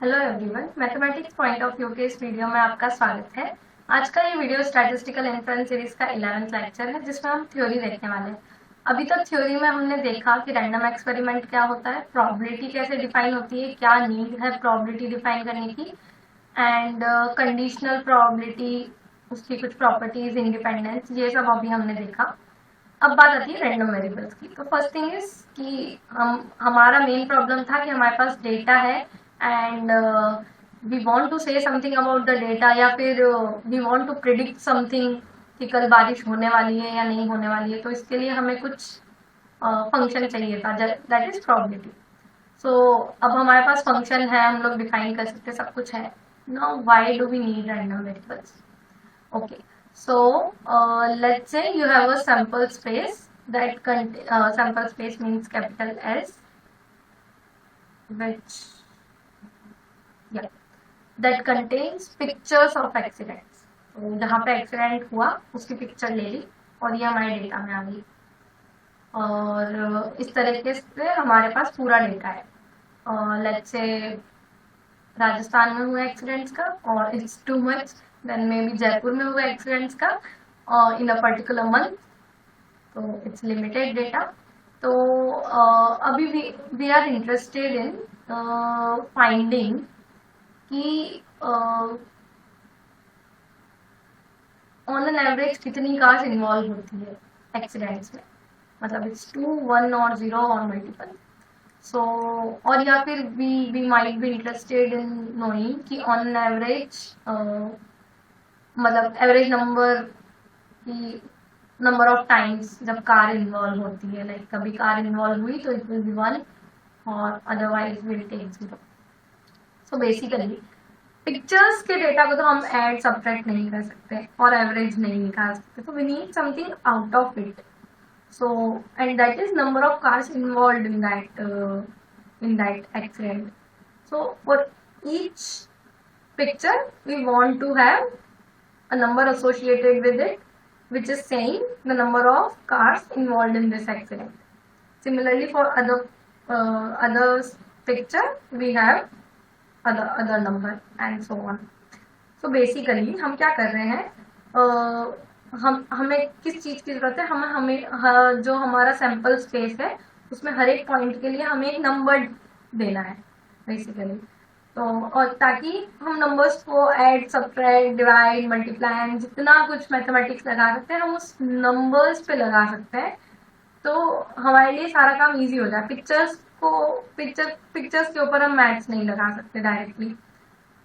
Hello everyone, mathematics point of view के इस video में आपका स्वागत है। आज का ये वीडियो स्टैटिस्टिकल इन्फ्रेंस सीरीज का 11th लेक्चर है, जिसमें हम थ्योरी देखने वाले हैं। अभी तक थ्योरी में हमने देखा कि रैंडम एक्सपेरिमेंट क्या होता है, प्रोबेबिलिटी कैसे डिफाइन होती है, क्या नीड है प्रोबेबिलिटी डिफाइन करने की, एंड कंडीशनल प्रोबेबिलिटी, उसकी कुछ प्रॉपर्टीज, इंडिपेंडेंस, ये सब अभी हमने देखा। अब बात आती है रैंडम वेरिएबल्स की। तो फर्स्ट थिंग इज कि हमारा मेन प्रॉब्लम था कि हमारे पास डेटा है and we want to say something about the data, या फिर we want to predict something कि कल बारिश होने वाली है या नहीं होने वाली है। तो इसके लिए हमें कुछ फंक्शन चाहिए था, दैट इज प्रोबेबिलिटी। सो अब हमारे पास फंक्शन है, हम लोग डिफाइन कर सकते, सब कुछ है। Now why do we need random variables? Okay, so let's say you have a sample space that sample space means capital S, which yeah, that contains pictures of accidents. तो जहाँ पे एक्सीडेंट हुआ उसकी पिक्चर ले ली और ये हमारे data में आ गई, और इस तरीके से हमारे पास पूरा डेटा है। लेट्स से राजस्थान में हुए एक्सीडेंट्स का, और it's too much, then maybe Jaipur में हुए एक्सीडेंट्स का इन अ पर्टिकुलर मंथ, तो इट्स लिमिटेड डेटा। तो अभी we are interested in finding कि ऑन एन एवरेज कितनी कार्स इन्वॉल्व होती है एक्सीडेंट्स में, मतलब इट्स 2, 1 और 0 और मल्टीपल। सो और या फिर we might be interested in knowing कि ऑन एन एवरेज, मतलब एवरेज नंबर की नंबर ऑफ टाइम्स जब कार इन्वॉल्व होती है, लाइक कभी कार इन्वॉल्व हुई तो इट विल बी 1 और otherwise will take 0। So basically pictures के डेटा को तो हम ऐड सब्ट्रैक्ट नहीं कर सकते और एवरेज नहीं निकाल सकते, तो we need something out of it. So, and that is number of cars involved in that accident. So for each picture we want to have a number associated with it, which is saying the number of cars involved in this accident. Similarly for other picture we have other number and so on. So basically हम क्या कर रहे हैं, हमें किस चीज की जरूरत है, हमें जो हमारा सैंपल स्पेस है उसमें हर एक पॉइंट के लिए हमें एक नंबर देना है बेसिकली। तो और ताकि हम नंबर्स को ऐड, सब्ट्रैक्ट, डिवाइड, मल्टीप्लाई, जितना कुछ मैथमेटिक्स लगा सकते हैं हम उस नंबर्स पे लगा सकते हैं, तो हमारे लिए सारा काम इजी हो जाए। पिक्चर्स के ऊपर हम मैथ्स नहीं लगा सकते डायरेक्टली,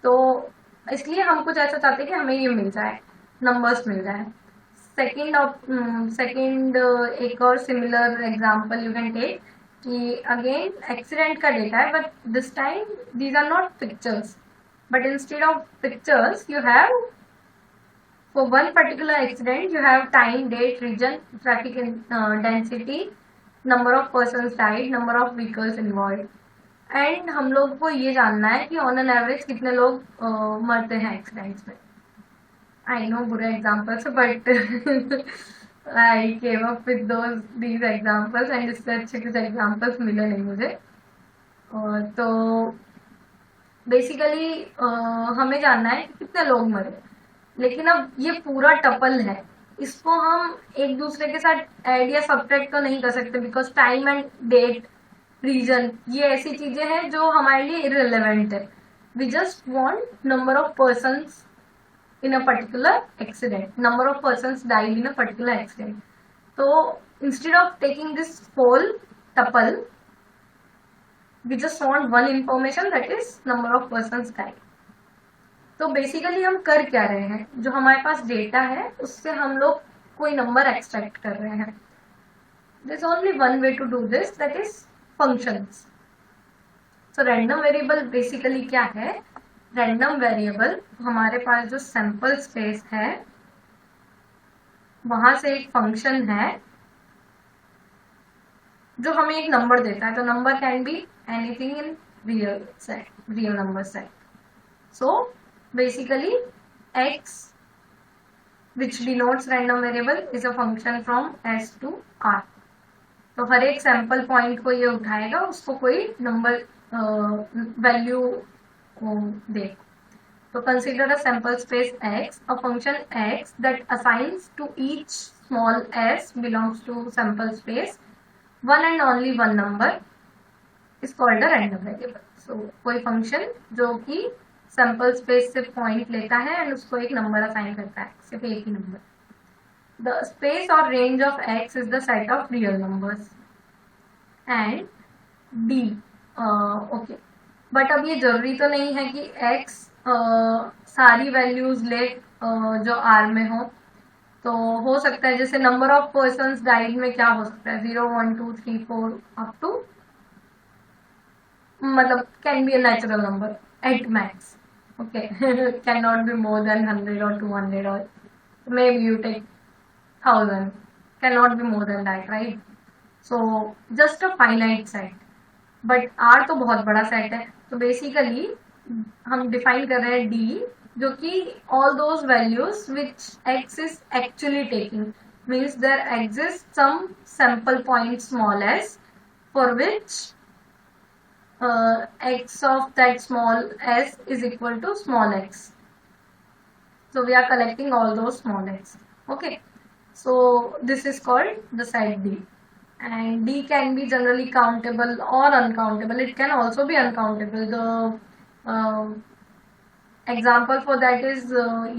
तो इसलिए हम कुछ ऐसा चाहते हैं कि हमें ये मिल जाए, नंबर्स मिल जाए। सेकेंड एक और similar example you can take कि अगेन एक्सीडेंट का डेटा है, but this time these are not pictures, but instead of pictures you have for one particular accident you have time, date, region, traffic density, number of persons died, number of vehicles involved, and हम लोग को ये जानना है कि on an average कितने लोग मरते हैं एक्सीडेंट्स में। आई नो बुरे examples, but I came up with these examples and इससे अच्छे कुछ एग्जाम्पल्स मिले नहीं मुझे। और तो बेसिकली हमें जानना है कि कितने लोग मरे, लेकिन अब ये पूरा टपल है, इसको हम एक दूसरे के साथ ऐड या सब्ट्रैक्ट तो नहीं कर सकते, because time and date, reason, ये ऐसी चीजें हैं जो हमारे लिए इररिलेवेंट है। We just want number of persons in a particular accident, number of persons died in a particular accident. So instead of taking this whole tuple, we just want one information, that is number of persons died. तो basically हम कर क्या रहे हैं, जो हमारे पास data है उससे हम लोग कोई नंबर एक्सट्रैक्ट कर रहे हैं। There's only one way to do this, that is functions. So random variable basically क्या है? रैंडम वेरिएबल हमारे पास जो सैंपल स्पेस है वहां से एक फंक्शन है जो हमें एक नंबर देता है। तो number can be anything in real number set. So basically x, which denotes random variable, is a function from S to R. तो हर एक सैंपल पॉइंट को ये उठाएगा, उसको कोई नंबर वैल्यू उसको देखो। तो consider a sample space x, a function x that assigns to each small s belongs to sample space one and only one number is called a random variable. So कोई function जो कि sample space से point लेता है and उसको एक number assign करता है, सिर्फ एक ही number. The space or range of x is the set of real numbers. And d, okay, but अब ये जरूरी तो नहीं है कि x सारी वैल्यूज ले जो r में हो. तो हो सकता है जैसे नंबर ऑफ पर्सन्स डाइड में क्या हो सकता है, 0 1 2 3 4 अप टू, मतलब can be a natural number at max. Okay, can not be more than 100 or 200 or maybe you take 1000, cannot be more than that, right? So just a finite set. But R तो बहुत बड़ा set है. तो basically हम define कर रहे हैं D, जो कि all those values which X is actually taking, means there exists some sample point small s for which X of that small s is equal to small x. So we are collecting all those small x. Okay. So this is called the set D. And D can be generally countable or uncountable. It can also be uncountable. The example for that is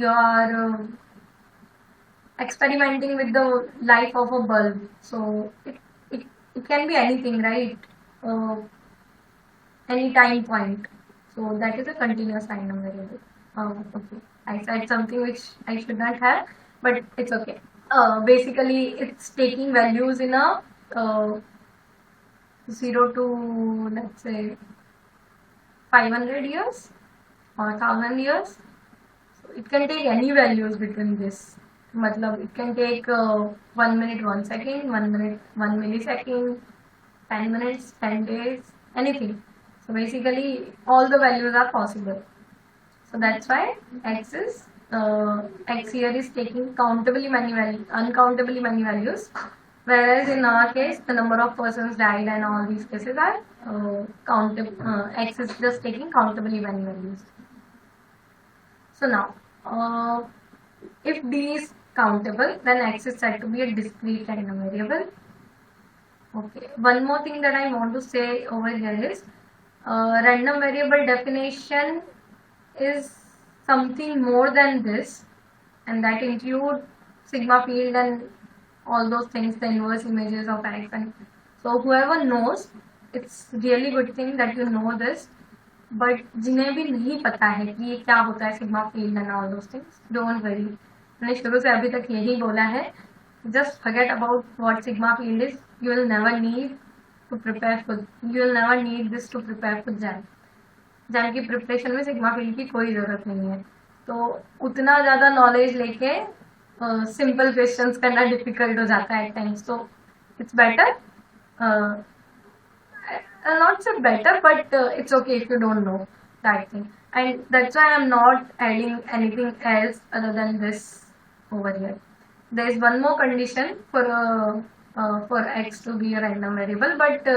you are experimenting with the life of a bulb. So it can be anything, right? Any time point. So that is a continuous random variable. Okay, I said something which I should not have, but it's okay. Basically, it's taking values in a 0 to, let's say, 500 years or 1000 years. So it can take any values between this. Matlab, it can take 1 minute, 1 second, 1 minute, 1 millisecond, 10 minutes, 10 days, anything. So basically, all the values are possible. So that's why x here is taking uncountably many values, whereas in our case the number of persons died and all these cases are x is just taking countably many values. So now if D is countable, then x is said to be a discrete random variable. Okay, one more thing that I want to say over here is random variable definition is something more than this, and that include sigma field and all those things, the inverse images of x. And so whoever knows, it's really good thing that you know this. But जिन्हें भी नहीं पता है कि ये क्या होता है sigma field and all those things, don't worry. मैंने शुरू से अभी तक यही बोला है, just forget about what sigma field is. You will never need to prepare for. You will never need this to prepare for JAM. JAM की preparation में सिग्मा फील्ड की कोई जरूरत नहीं है. तो उतना ज़्यादा नॉलेज लेके सिंपल क्वेश्चंस करना डिफिकल्ट हो जाता है एट टाइम्स. तो it's better, not say better, but it's okay if you don't know that thing. And that's why I'm not adding anything else other than this over here. There is one more condition for x to be a random variable, but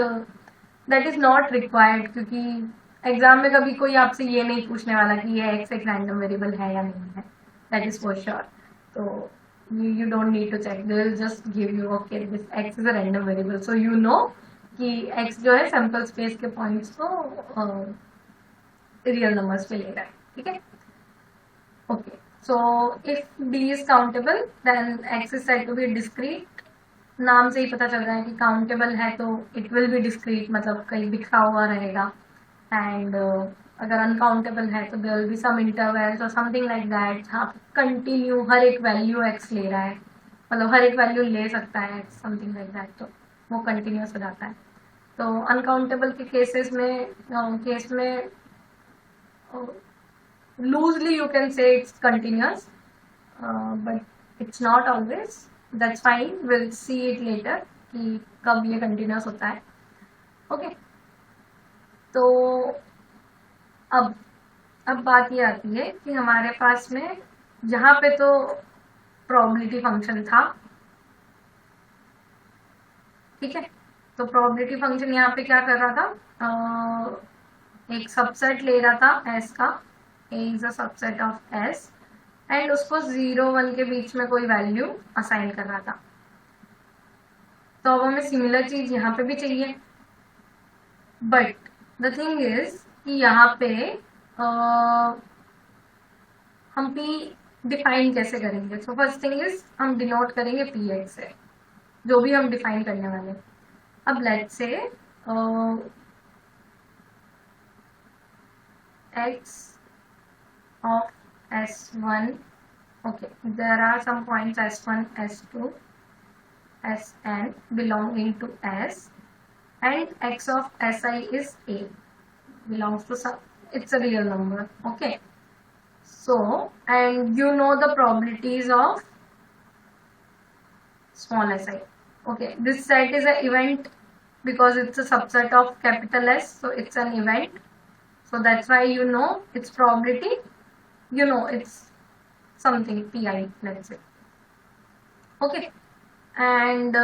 that is not required, क्योंकि exam में कभी कोई आपसे ये नहीं पूछने वाला कि ये x एक रैंडम वेरिएबल है या नहीं है. That is for sure. तो you don't need to check. They will just give you, okay, this x is a random variable, so you know कि x जो है सैंपल स्पेस के पॉइंट्स को रियल नंबर्स पे ले रहा है. ठीक है. Okay, so if d is countable, then x is said to be discrete. नाम से ही पता चल रहा है कि काउंटेबल है तो इट विल बी डिस्क्रीट, मतलब कहीं बिखरा हुआ रहेगा. एंड अगर अनकाउंटेबल है तो there will be some intervals और समथिंग लाइक दैट. हाँ, कंटिन्यू हर एक वैल्यू x ले रहा है, मतलब हर एक वैल्यू ले सकता है समथिंग लाइक दैट, तो वो कंटिन्यूस हो जाता है. तो अनकाउंटेबल के केस में loosely you can say it's continuous, but it's not always. That's fine, will see it later कि कब ये कंटिन्यूस होता है. ओके, तो अब बात ये आती है कि हमारे पास में जहाँ पे तो प्रोबेबिलिटी फंक्शन था, ठीक है, तो प्रोबेबिलिटी फंक्शन यहाँ पे क्या कर रहा था, एक सबसेट ले रहा था S का, A is a subset of S, and उसको 0 1 के बीच में कोई वैल्यू असाइन कर रहा था। तो अब हमें सिमिलर चीज यहाँ पे भी चाहिए, बट द थिंग इज कि यहाँ पे हम P डिफाइन कैसे करेंगे। सो फर्स्ट थिंग इज हम डिनोट करेंगे Px से, जो भी हम डिफाइन करने वाले। अब let's say x of S1, okay, there are some points S1, S2, Sn belonging to S, and x of Si is A, belongs to some, it's a real number, okay. So, and you know the probabilities of small si, okay. This set is an event because it's a subset of capital S, so it's an event. So that's why you know its probability, you know it's something Pi, let's say, okay. And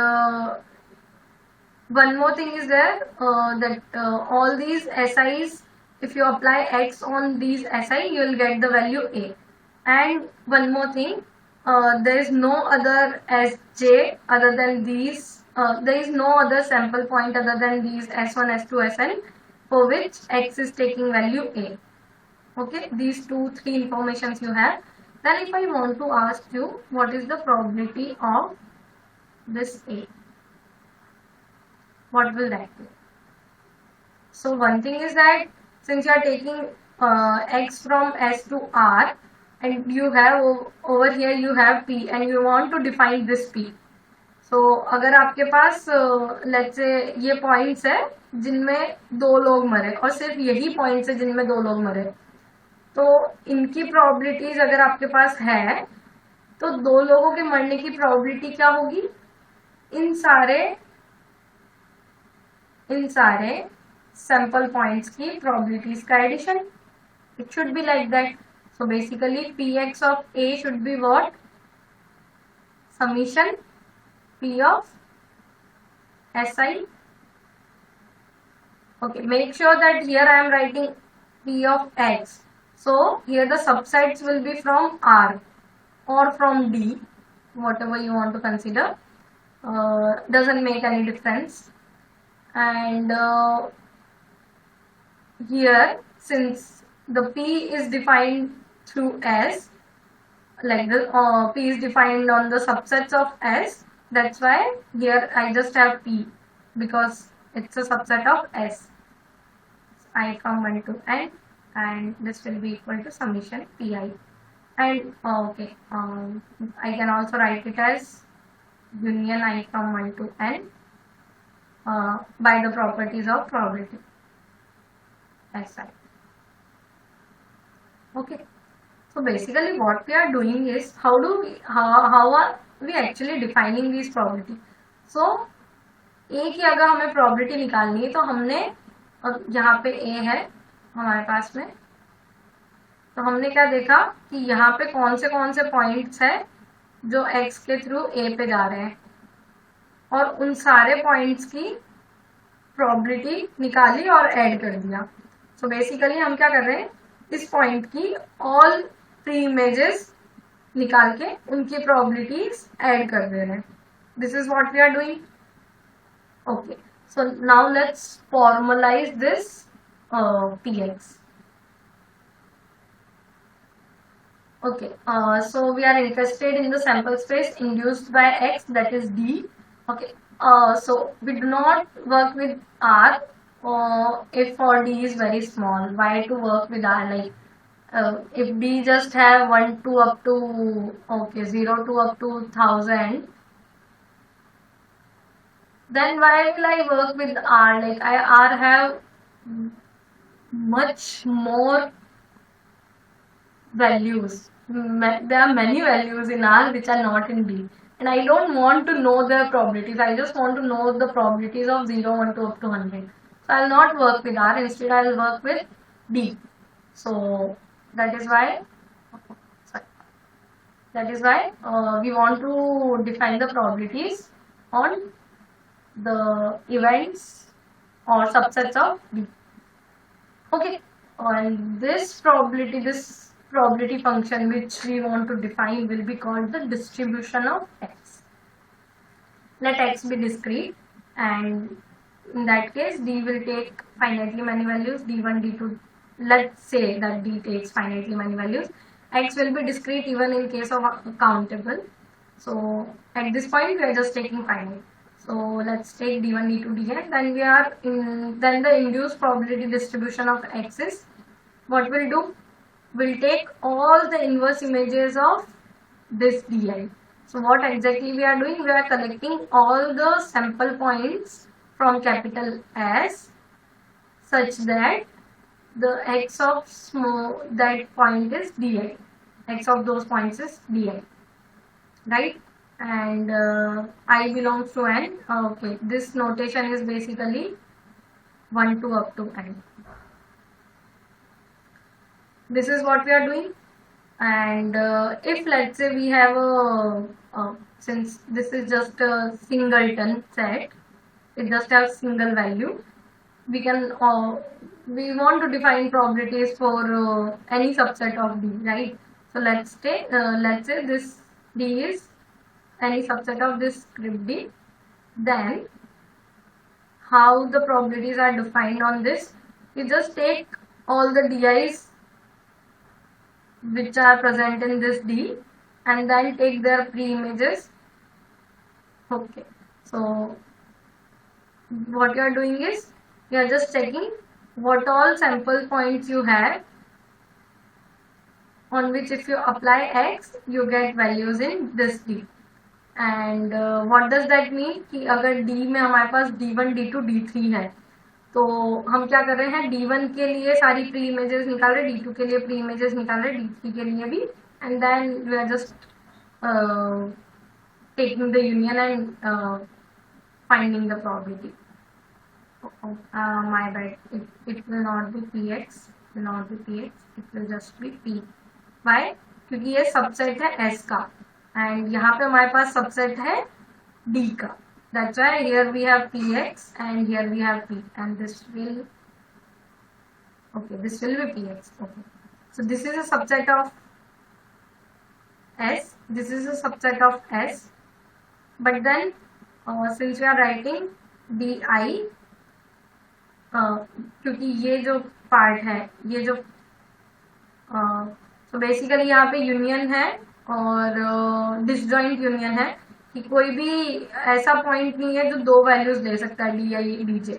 one more thing is there, that all these SIs, if you apply X on these SI, you will get the value A. And one more thing, there is no other Sj other than these, there is no other sample point other than these S1, S2, Sn, for which X is taking value A. Okay, these 2-3 informations you have. Then if I want to ask you what is the probability of this A, what will that be? So one thing is that since you are taking X from S to R, and you have over here you have P, and you want to define this P. So अगर आपके पास let's say ये points है जिनमें 2 लोग मरे, और सिर्फ यही points है जिनमें 2 लोग मरे, तो इनकी probabilities अगर आपके पास है, तो 2 लोगों के मरने की probability क्या होगी? इन सारे sample points की probabilities का addition. It should be like that. So basically Px of A should be what? Summation P of Si. Okay, make sure that here I am writing P of X. So here the subsets will be from R or from D, whatever you want to consider. Doesn't make any difference. And here, since the P is defined through S, like the P is defined on the subsets of S, that's why here I just have P, because it's a subset of S. I from 1 to N, and this will be equal to summation Pi. And okay, I can also write it as union I from 1 to N by the properties of probability Si. Okay, so basically what we are doing is how are we actually defining these probability. So A की अगर हमें probability निकालनी है, तो हमने यहाँ पे A है हमारे पास में, तो हमने क्या देखा कि यहाँ पे कौन से पॉइंट्स है जो X के थ्रू A पे जा रहे हैं, और उन सारे पॉइंट्स की प्रोबेबिलिटी निकाली और ऐड कर दिया. सो बेसिकली हम क्या कर रहे हैं, इस पॉइंट की ऑल 3 इमेजेस निकाल के उनकी प्रोबेबिलिटीज ऐड कर दे रहे हैं. This is what we are doing. Okay, so now let's formalize this Px. Okay, so we are interested in the sample space induced by X, that is D. Okay, so we do not work with R if for D is very small. Why to work with R? Like if D just have 1 to up to 0 to up to 1000, then why will I work with R? Like R have much more values. There are many values in R which are not in D, and I don't want to know their probabilities. I just want to know the probabilities of 0, 1 to up to 100. So I'll not work with R. Instead, I'll work with D. So that is why we want to define the probabilities on the events or subsets of D. Okay, and this probability function which we want to define will be called the distribution of x. Let x be discrete, and in that case d will take finitely many values, d1 d2. Let's say that d takes finitely many values. X will be discrete even in case of countable. So at this point we are just taking finite. So let's take d1 d2 dn. Then the induced probability distribution of x is, what we'll do, we'll take all the inverse images of this di. So what exactly we are doing, we are collecting all the sample points from capital S such that the x of that point is di, x of those points is di, right? And I belongs to n. Okay, this notation is basically 1 to up to n. This is what we are doing. And if let's say we have since this is just a singleton set, it just has single value, we can we want to define probabilities for any subset of d, right? So let's say this d is any subset of this script d. Then how the probabilities are defined on this, you just take all the di's which are present in this d and then take their pre-images. Okay, so what you are doing is you are just checking what all sample points you have on which if you apply x you get values in this d. And what does that mean कि अगर d में हमारे पास d1 d2 d3 है, तो हम क्या कर रहे हैं, d1 के लिए सारी प्री इमेजेस निकाल रहे, d2 के लिए प्री इमेजेस निकाल रहे, d3 के लिए भी, and then we are just taking the union and finding the probability. My bad, it will not be px, it will just be p. Why? क्योंकि ये सबसेट है s का एंड यहाँ पे हमारे पास सबसेट है d का. That's why here we have px and here we have p, and this will be px. Okay, so this is a subset of s, this is a subset of s, but then since we are writing di, क्योंकि ये जो part है, ये जो तो basically यहाँ पे union है और डिसजॉइंट यूनियन है कि कोई भी ऐसा पॉइंट नहीं है जो दो वैल्यूज ले सकता है डी आई डी जे,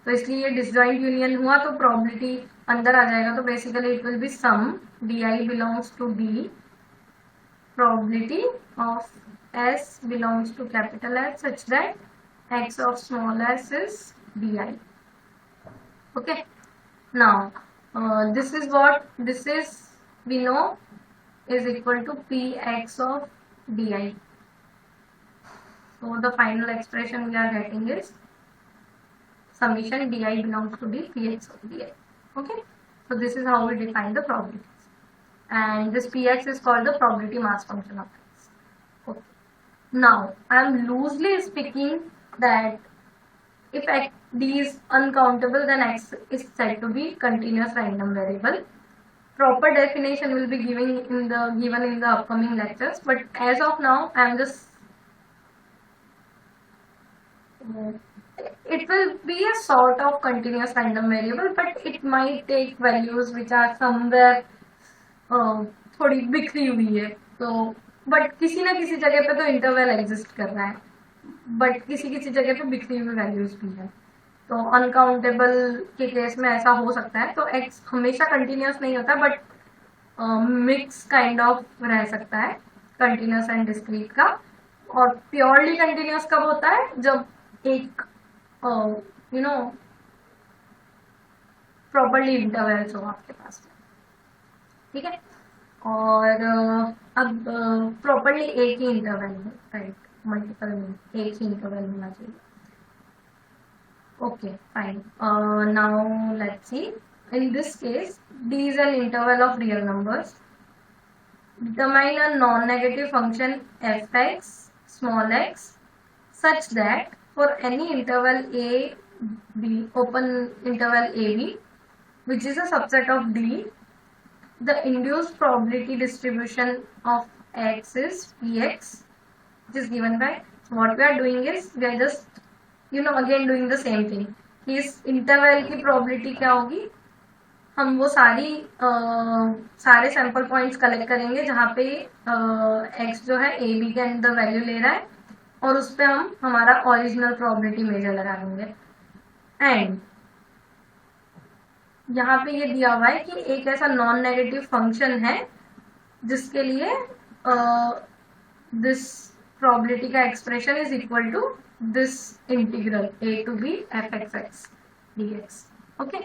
तो इसलिए ये डिसजॉइंट यूनियन हुआ तो प्रोबेबिलिटी अंदर आ जाएगा. तो basically it will be some D I belongs to D, probability of S belongs to capital S such that X of small S is D I. Okay, now this is what we know is equal to px of di. So the final expression we are getting is summation di belongs to d px of di. Okay, so this is how we define the probabilities, and this px is called the probability mass function of x. Okay, now I am loosely speaking that if d is uncountable, then x is said to be continuous random variable. Proper definition will be given in the upcoming lectures, but as of now I am just it will be a sort of continuous random variable, but it might take values which are somewhere थोड़ी बिखरी हुई है, तो but किसी ना किसी जगह पे तो इंटरवल एग्जिस्ट कर रहा है, बट किसी किसी जगह पे बिखरी हुई वैल्यूज भी है. तो अनकाउंटेबल के केस में ऐसा हो सकता है. तो x हमेशा कंटिन्यूस नहीं होता, बट मिक्स काइंड ऑफ रह सकता है कंटिन्यूस एंड डिस्क्रीट का. और प्योरली कंटिन्यूस कब होता है, जब एक प्रॉपर्ली इंटरवल्स हो आपके पास में. ठीक है, और अब प्रॉपर्ली एक ही इंटरवल है, राइट, मल्टीपल में एक ही इंटरवल होना चाहिए. Okay, fine. Now let's see. In this case, d is an interval of real numbers. Determine a non-negative function f(x), small x, such that for any interval a b, open interval a b, which is a subset of D. The induced probability distribution of X is Px, which is given by, so what we are doing is we are just again doing the same thing कि इस interval की probability क्या होगी, हम वो सारे sample points collect करेंगे जहाँ पे एक्स जो है ए बी के अंदर वैल्यू ले रहा है और उस पर हम हमारा ओरिजिनल प्रोबेबिलिटी मेजर लगा लेंगे। एंड यहाँ पे ये दिया हुआ है कि एक ऐसा नॉन नेगेटिव फंक्शन है जिसके लिए दिस प्रोबेबिलिटी का expression is equal to this integral a to b f(x) dx। Okay,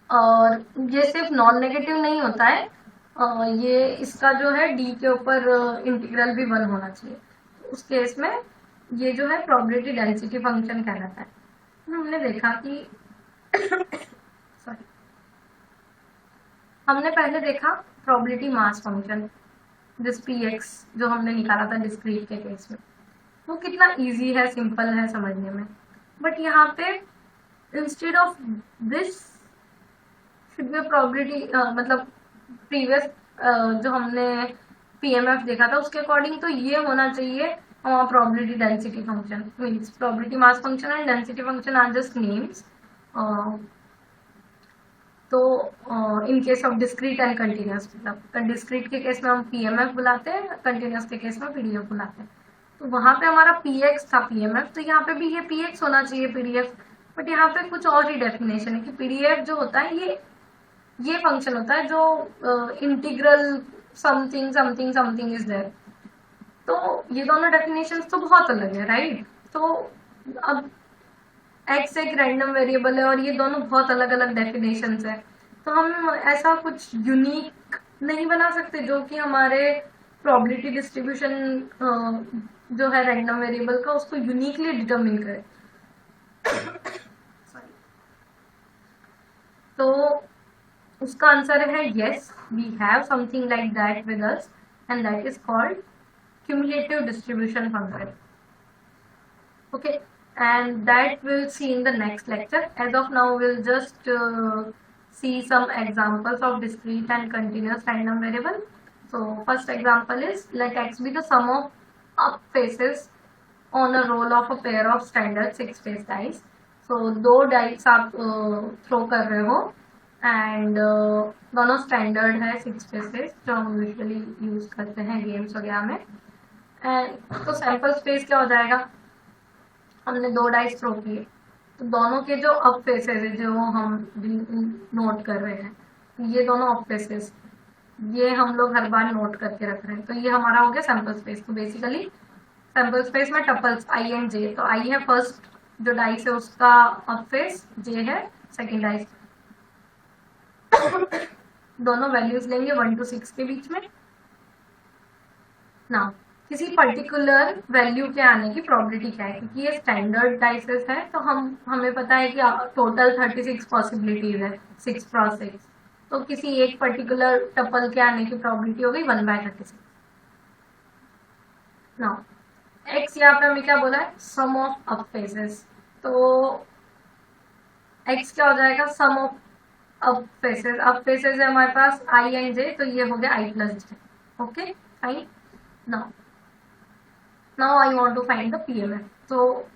और ये सिर्फ नॉन नेगेटिव नहीं होता है, ये इसका जो है डी के ऊपर इंटीग्रल भी 1 होना चाहिए। उस केस में ये जो है प्रोबेबिलिटी डेंसिटी फंक्शन कहलाता है। हमने देखा कि सॉरी, हमने पहले देखा probability mass function this px जो हमने निकाला था डिस्क्रीट के केस में, वो कितना इजी है, सिंपल है समझने में। बट यहाँ पे instead of this should be probability, मतलब प्रीवियस जो हमने पीएमएफ देखा था उसके अकॉर्डिंग तो ये होना चाहिए probability density function, means probability mass function and density function are just names. तो in case of discrete and continuous, मतलब डिस्क्रीट के केस में हम पीएमएफ बुलाते हैं, कंटिन्यूस के केस में पीडीएफ बुलाते हैं। तो वहां पे हमारा पीएक्स था पीएमएफ, तो यहाँ पे भी ये पीएक्स होना चाहिए पीडीएफ। बट यहाँ पे कुछ और ही डेफिनेशन है कि पीडीएफ जो होता है ये फंक्शन होता है जो integral something something something is there. तो ये दोनों डेफिनेशंस तो बहुत अलग है, राइट। तो अब एक्स एक रैंडम वेरिएबल है और ये दोनों बहुत अलग अलग डेफिनेशंस है, तो हम ऐसा कुछ यूनिक नहीं बना सकते जो कि हमारे प्रोबेबिलिटी डिस्ट्रीब्यूशन जो है रैंडम वेरिएबल का उसको यूनिकली डिटरमिन करे। तो उसका आंसर है yes, we have something like that with us and that is called cumulative distribution function। Okay, and that we'll see in the next lecture. As of now we'll just see some examples of discrete and continuous random variable. So first example is, let x be the sum of up faces on a roll of a pair of standard 6 face dice। So दो dice आप throw कर रहे हो and दोनों standard है 6 faces जो हम usually use करते हैं गेम्स वगैरह में। तो सैंपल स्पेस क्या हो जाएगा, हमने दो डाइस थ्रो किए तो दोनों के जो अप फेसेस है जो हम नोट कर रहे हैं, ये दोनों अप फेसेस ये हम लोग हर बार नोट करके रख रहे हैं, तो ये हमारा हो गया सैंपल स्पेस। तो बेसिकली सैंपल स्पेस में टपल्स आई एंड जे, तो आई है फर्स्ट जो डाइस है उसका अप फेस, जे है सेकेंड डाइस। दोनों वैल्यूज लेंगे 1 to 6 के बीच में ना। किसी पर्टिकुलर वैल्यू के आने की प्रोबेबिलिटी क्या है, क्योंकि ये स्टैंडर्ड डाइसेस है तो हमें पता है कि टोटल 36 पॉसिबिलिटीज है 6 क्रॉस 6, तो किसी एक पर्टिकुलर टपल के आने की प्रोबेबिलिटी हो गई 1/36। नाउ एक्स यहाँ पे हमें क्या बोला है, सम ऑफ अप फेसेस, तो एक्स क्या हो जाएगा, sum of up faces. Up faces है हमारे पास आई एंड जे, तो ये हो गया I plus J. Okay fine. Now I want to find the PMF. तो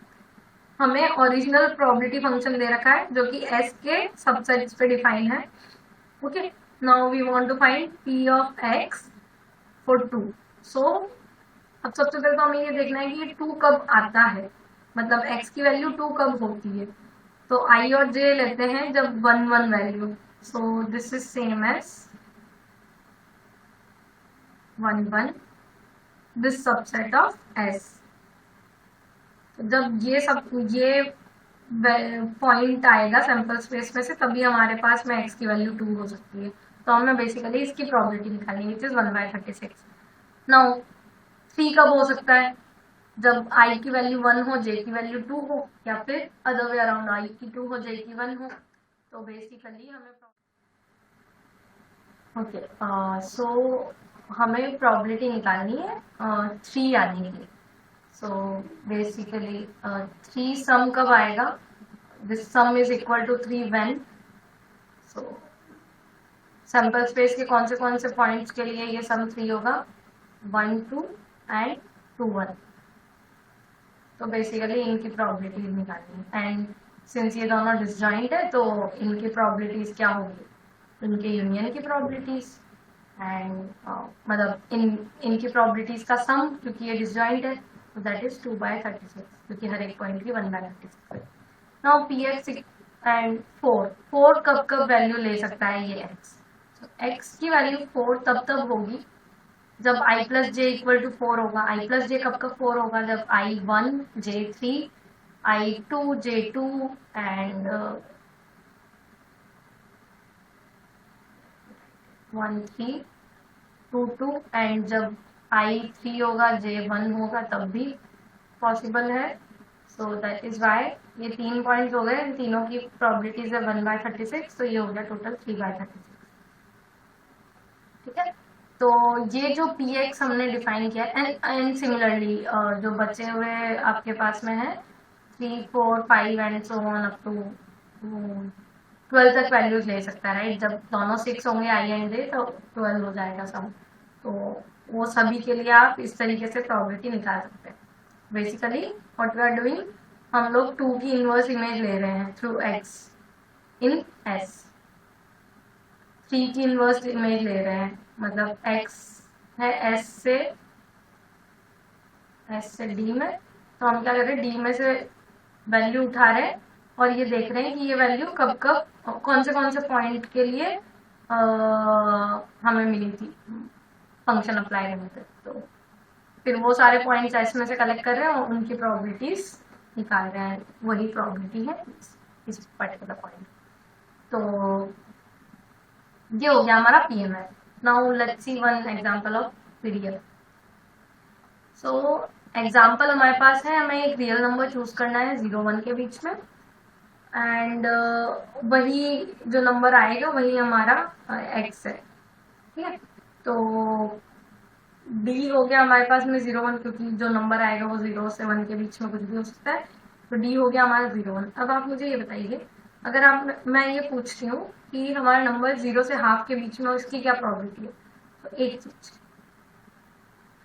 हमें ओरिजिनल प्रोबेबिलिटी फंक्शन दे रखा है जो कि एस के सबसेट्स पे डिफाइन है। Okay, now we want to find P of X for 2। So अब सबसे पहले तो हमें ये देखना है कि 2 कब आता है, मतलब एक्स की वैल्यू 2 कब होती है। तो आई और जे लेते हैं जब 1 1 value, so this is same as 1 1 this subset of S. जब ये पॉइंट आएगा सैंपल स्पेस में से तभी हमारे पास में एक्स की वैल्यू 2 हो सकती है। तो हमें बेसिकली इसकी प्रोबेबिलिटी निकालनी है, विच इज 1/36। नाउ 3 कब हो सकता है, जब आई की वैल्यू 1 हो, जे की वैल्यू 2 हो, या फिर अदर वे अराउंड आई की 2 हो, जे की 1 हो। तो बेसिकली हमें सो हमें प्रोबेबिलिटी निकालनी है 3 आने की। सो बेसिकली 3 सम कब आएगा, this sum is equal to 3 when so sample space के कौन से पॉइंट्स के लिए ये सम 3 होगा, 1 2 एंड 2 1। तो बेसिकली इनकी प्रोबेबिलिटीज निकालनी है, एंड सिंस ये दोनों डिसजॉइंट है तो इनकी प्रोबेबिलिटीज क्या होगी, इनके यूनियन की प्रोबेबिलिटीज एंड मतलब इनकी प्रोबेबिलिटीज का सम, क्योंकि ये डिसजॉइंट है तो दैट इज 2/36, क्योंकि हर एक पॉइंट की 1/36 है। नाउ px एंड 4 कब वैल्यू ले सकता है ये x, तो x की वैल्यू 4 तब होगी जब i plus J equal to 4 होगा। i प्लस जे कब 4 होगा, जब i1 j3 i2 j2 and 1 3 2 2 and जब i3 होगा j1 होगा तब भी पॉसिबल है। सो दैट इज वाई ये 3 पॉइंट्स हो गए, इन तीनों की प्रोबेबिलिटीज है 1/36, तो ये हो गया टोटल 3/36। ठीक है, तो ये जो px हमने डिफाइन किया, एंड सिमिलरली जो बचे हुए आपके पास में है 3 4 5 and so on up to 12 तक वैल्यूज ले सकता है, राइट। जब दोनों 6 होंगे i एंड j तो 12 हो जाएगा सम। तो वो सभी के लिए आप इस तरीके से प्रोबेबिलिटी निकाल सकते हैं। Basically what we are doing, हम लोग 2 की इनवर्स इमेज ले रहे हैं थ्रू x इन s, 3 की इनवर्स इमेज ले रहे हैं, मतलब x है s से d में, तो हम क्या कर रहे हैं, d में से वैल्यू उठा रहे हैं और ये देख रहे हैं कि ये वैल्यू कब कौन से पॉइंट के लिए हमें मिली थी फंक्शन अप्लाई करने पे। तो फिर वो सारे पॉइंट्स एस में से कलेक्ट कर रहे हैं और उनकी प्रोबेबिलिटीज निकाल रहे हैं, वही प्रोबेबिलिटी है इस पर्टिकुलर पॉइंट। तो ये हो गया हमारा PML. Now let's see one example of PDF. So example हमारे पास है, हमें एक रियल नंबर चूज करना है 0 1 के बीच में, एंड वही जो नंबर आएगा वही हमारा x है। ठीक है, तो d हो गया हमारे पास में 0 1, क्योंकि जो नंबर आएगा वो 0 से 1 के बीच में कुछ भी हो सकता है, तो d हो गया हमारा 0 1। अब आप मुझे ये बताइए, अगर मैं ये पूछती हूँ कि हमारा नंबर 0 से हाफ के बीच में उसकी क्या प्रोबेबिलिटी है, तो एक चीज,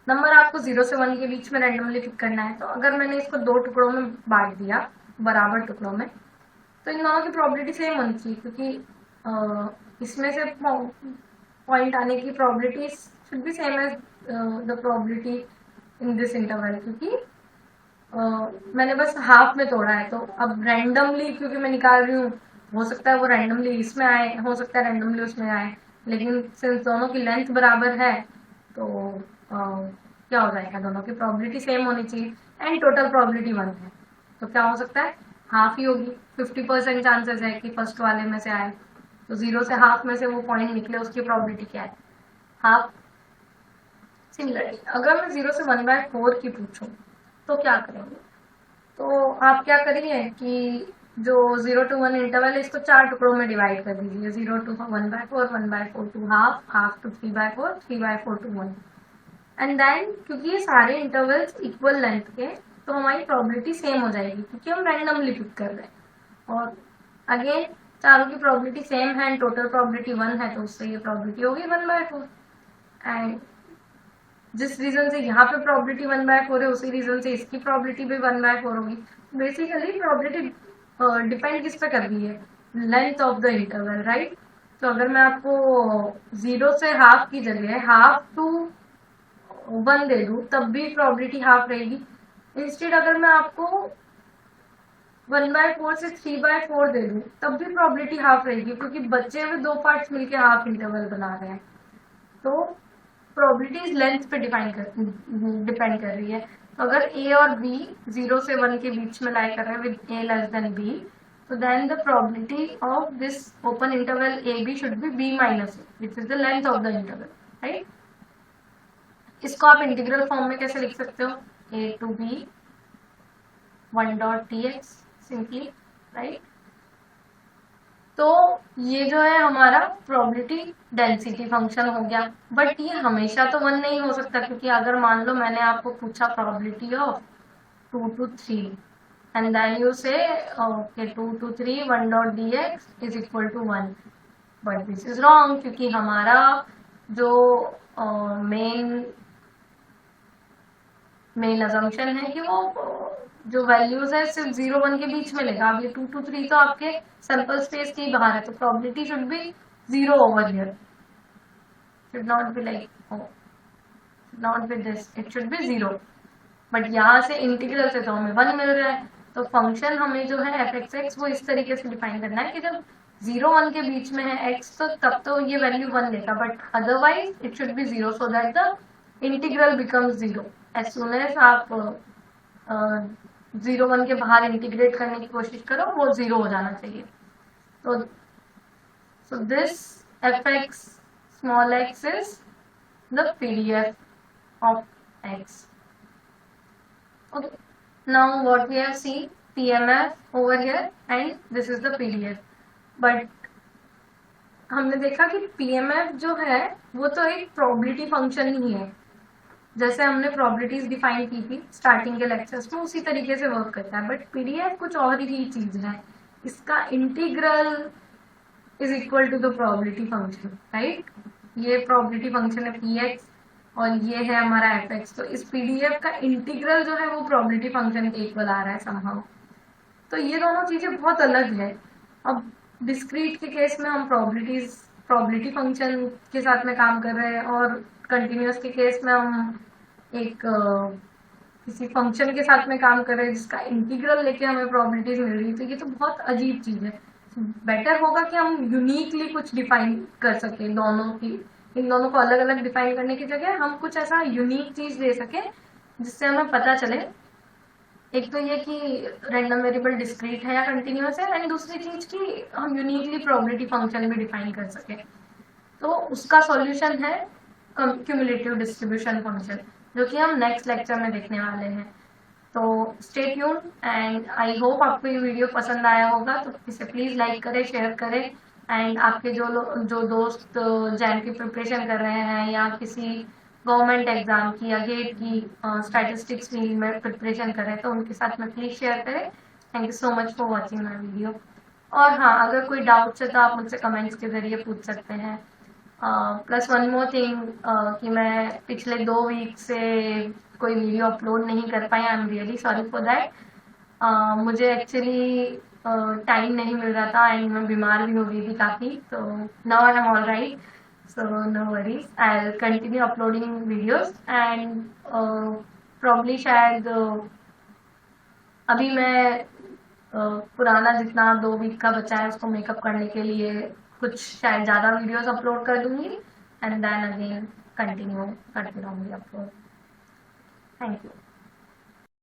नंबर आपको 0 से 1 के बीच में रैंडमली पिक करना है। तो अगर मैंने इसको 2 टुकड़ों में बांट दिया, बराबर टुकड़ों में, तो इन दोनों की प्रोबेबिलिटी सेम होनी चाहिए, क्योंकि इसमें से पॉइंट आने की probability should be same as the probability in this interval, क्योंकि मैंने बस हाफ में तोड़ा है। तो अब रैंडमली क्योंकि मैं निकाल रही हूँ, हो सकता है वो रैंडमली इसमें आए, हो सकता है रैंडमली उसमें आए, लेकिन सिंस दोनों की लेंथ बराबर है तो क्या हो जाएगा, दोनों की प्रोबेबिलिटी सेम होनी चाहिए, एंड टोटल प्रोबेबिलिटी 1 है, तो क्या हो सकता है, हाफ ही होगी। 50% चांसेस है कि फर्स्ट वाले में से आए, तो 0 से हाफ में से वो पॉइंट निकले, उसकी प्रोबेबिलिटी क्या है, हाफ। सिमिलरली अगर मैं 0 से 1/4 की पूछूं तो क्या करेंगे, तो आप क्या करिए कि जो 0 to 1 इंटरवल है इसको 4 टुकड़ों में डिवाइड कर दीजिए, 0 to 1/4, 1/4 to half, half to 3/4, 3/4 to 1, and then क्योंकि ये सारे इंटरवल्स इक्वल लेंथ के, तो हमारी प्रोबेबिलिटी सेम हो जाएगी, क्योंकि हम रैंडमली पिक कर रहे हैं, और अगेन चारों की प्रोबेबिलिटी सेम है, टोटल प्रोबेबिलिटी 1 है, तो उससे ये प्रोबेबिलिटी होगी 1/4। एंड जिस रीजन से यहाँ पे प्रोबेबिलिटी 1/4 है, उसी रीजन से इसकी प्रोबेबिलिटी भी 1/4 होगी। बेसिकली प्रोबेबिलिटी डिपेंड किस पे कर रही है, length of the interval, right. तो अगर मैं आपको 0 से हाफ की जगह हाफ टू 1 दे दूं, तब भी प्रोबेबिलिटी हाफ रहेगी। इंस्टेड अगर मैं आपको 1/4 से 3/4 दे दूं, तब भी प्रोबेबिलिटी हाफ रहेगी, क्योंकि बचे हुए 2 पार्ट्स मिलके हाफ इंटरवल बना रहे हैं। तो प्रोबेबिलिटी लेंथ पे डिपेंड कर रही है। तो अगर a और b 0 से 1 के बीच में लाई कर रहे हैं with a less than b, तो then the probability of this open interval a b should be b minus a, which is the length of the interval, right. इसको आप इंटीग्रल फॉर्म में कैसे लिख सकते हो, a to b 1.tx simply, right. तो ये जो है हमारा प्रोबेबिलिटी डेंसिटी फंक्शन हो गया, बट ये हमेशा तो 1 नहीं हो सकता, क्योंकि अगर मान लो मैंने आपको पूछा probability of 2 to 3 and then you say okay 2 to 3 1.dx is equal to 1, but this is wrong, क्योंकि हमारा जो मेन अजम्पशन है कि वो जो वैल्यूज है सिर्फ 0-1 के बीच में लेगा। अब ये 2-3 तो आपके सैंपल स्पेस के ही बाहर है, तो probability should be 0 over here, should not be like not with this, it should be 0। But यहाँ से इंटीग्रल से तो हमें 1 मिल रहा है, तो फंक्शन हमें जो है एफ एक्स एक्स वो इस तरीके से डिफाइन करना है कि जब 0-1 के बीच में है x, तो तब तो ये वैल्यू 1 लेगा, but otherwise it should be 0 so that the integral becomes 0। As soon as आप 0-1 के बाहर इंटीग्रेट करने की कोशिश करो, वो 0 हो जाना चाहिए। तो so this fx small x is the PDF of x. Okay, now what we have seen, PMF over here and this is the PDF, but हमने देखा कि PMF जो है वो तो एक प्रोबेबिलिटी फंक्शन ही है, जैसे हमने प्रोबेबिलिटीज डिफाइन की थी स्टार्टिंग के लेक्चर्स में, उसी तरीके से वर्क करता है। बट PDF कुछ और ही चीज है, इसका integral is equal to the probability function, right. ये प्रोबेबिलिटी फंक्शन है px और ये है हमारा fx, तो इस PDF का इंटीग्रल जो है वो प्रोबेबिलिटी फंक्शन के इक्वल आ रहा है समहाउ। तो ये दोनों चीजें बहुत अलग है। अब डिस्क्रीट के केस में हम प्रोबेबिलिटी फंक्शन के साथ में काम कर रहे हैं, और कंटिन्यूअस के केस में हम एक किसी फंक्शन के साथ में काम कर रहे हैं जिसका इंटीग्रल लेके हमें प्रोबेबिलिटीज मिल रही है। तो ये तो बहुत अजीब चीज है। बेटर होगा कि हम यूनिकली कुछ डिफाइन कर सके, दोनों की, इन दोनों को अलग अलग डिफाइन करने की जगह हम कुछ ऐसा यूनिक चीज दे सके जिससे हमें पता चले, एक तो ये कि रैंडम वेरिएबल डिस्क्रीट है या कंटिन्यूअस है, एंड दूसरी चीज कि हम यूनिकली प्रोबेबिलिटी फंक्शन भी डिफाइन कर सके। तो उसका सॉल्यूशन है क्यूमुलेटिव डिस्ट्रीब्यूशन फंक्शन, जो कि हम नेक्स्ट लेक्चर में देखने वाले हैं। तो stay tune, and I hope आपको ये वीडियो पसंद आया होगा। तो इसे प्लीज लाइक करें, शेयर करें, एंड आपके जो दोस्त जैम की प्रिपरेशन कर रहे हैं या किसी गवर्नमेंट एग्जाम की या गेट की स्टैटिस्टिक्स फील्ड में प्रिपरेशन कर रहे हैं, तो उनके साथ में प्लीज शेयर करें। Thank you so much for watching my video. और हाँ, अगर कोई डाउट्स है तो आप मुझसे कमेंट्स के जरिए पूछ सकते हैं। प्लस वन मोर थिंग, कि मैं पिछले 2 वीक से कोई वीडियो अपलोड नहीं कर पाई, I am really sorry for that. मुझे एक्चुअली टाइम नहीं मिल रहा था, एंड मैं बीमार भी हो गई थी काफ़ी, तो now I am all right, so no worries, I will continue uploading videos, and probably शायद अभी मैं पुराना जितना 2 वीक का बचा है उसको मेकअप करने के लिए कुछ शायद ज़्यादा वीडियोस अपलोड कर दूंगी, एंड देन अगेन कंटिन्यू करती रहूँगी अपलोड। Thank you.